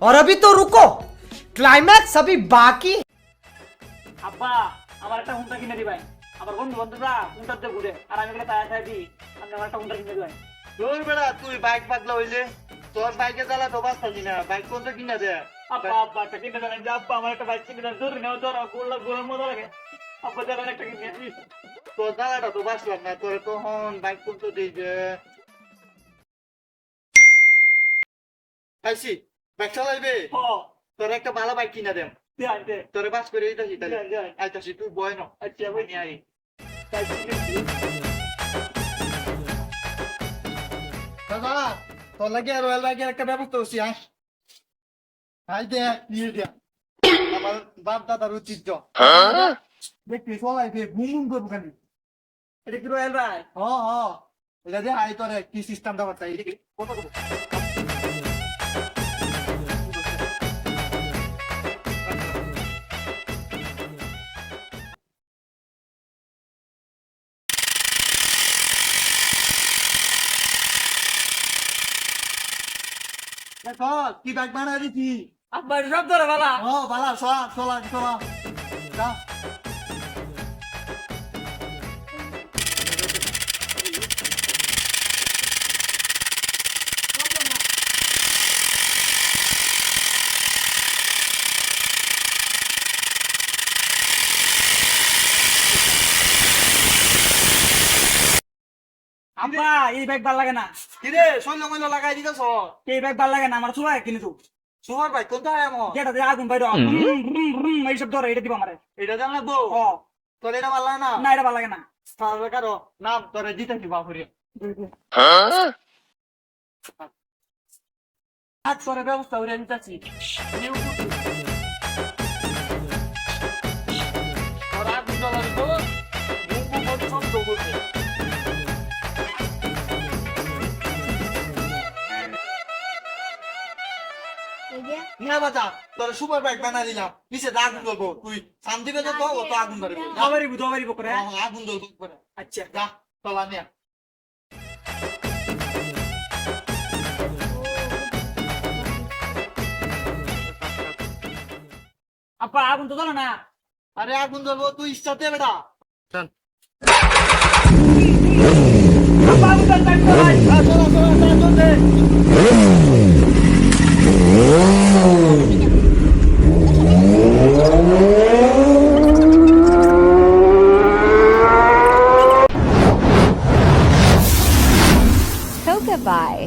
और अभी तो रुको, क्लाइमैक्स अभी बाकी। আব্বা আমার একটা হুন্ডা কিনে দিবেন। আমার বন্ধু বন্ধুরা হুন্ডাতে ঘুরে আর আমি এগুলো তায়া তায়া দিই। আপনি আমার একটা হুন্ডা কিনে দিবেন। তোর বেড়া তুই বাইক পাগলা হইলে তোর বাইকে চালা তো বাস থাকি না, বাইক কোনটা কিনা দে। আব্বা আব্বা একটা কিনে দেন যে আব্বা আমার একটা বাইক কিনে দেন। জরুরি না তোর গোলার মজা লাগে। আব্বা দেন একটা কিনে দিন। তোর চালাটা তো বাসলাম না, তোর তখন বাইক কোনটা দিই যে আইসি বাইক চালাইবে। হ তোর একটা ভালো বাইক কিনা দেম, দেন দে। তোরে বাস করে দিতেছি তাহলে। দেন দেন। আইতাছি তুই বয় না, আচ্ছা ভাই নিয়ে আই। বাইক কিনে দিন। দাদা তোর লাগে রয়্যাল বাইকের একটা ব্যবস্থা হচ্ছি। আই দে নিয়ে দে, আমার বাপ দাদার ঐতিহ্য দেখবি চলাইবে বুম বুম করবো খালি। এটা কি রয়্যাল ভাই? হ হ এটা দে আই তোরে কি সিস্টেমটা করতে কত করবো। দেখো কি ব্যাগ বানাই দিছি। আব্বা এটা সব ধরে বালা। ও বালা চলা চলা চলা যা। আব্বা এই ব্যাগ ভাল লাগে না। কিরে শৈল মৈল লাগাই দিতেছ। এই ব্যাগ ভাল লাগে না, আমার সবাই কিনে তো সুমার ভাই কোনটা এমন যেটা দিয়ে আগুন বাইর এইসব ধরে এটা দিব আমারে। এটা জান লাগবো। ও তোর এটা ভালো লাগে না। না এটা ভাল লাগে না। তাহলে কারো নাম তোরে দিতেছি বাপুরি। আজ তোরে ব্যবস্থা করে দিতেছি। তোর আগুন জ্বালাবি তো, বুম বুম করে শব্দ করবে। না বাজা তোর সুপার বাইক বানাই দিলাম, নিচে আগুন ধরবো, তুই সাম দিবে তো ও তো আগুন ধরবে। দবারিব করে। আগুন ধরবো করে। আচ্ছা যা চলা নিয়ে। আব্বা আগুন তো জ্বলে না। আরে আগুন ধরবো তুই ইচ্ছাতে বেটা। আব্বা আগুন জ্বলছে, আমি জ্বলাই। চলা চলা চলা চলছে। Toka Bye.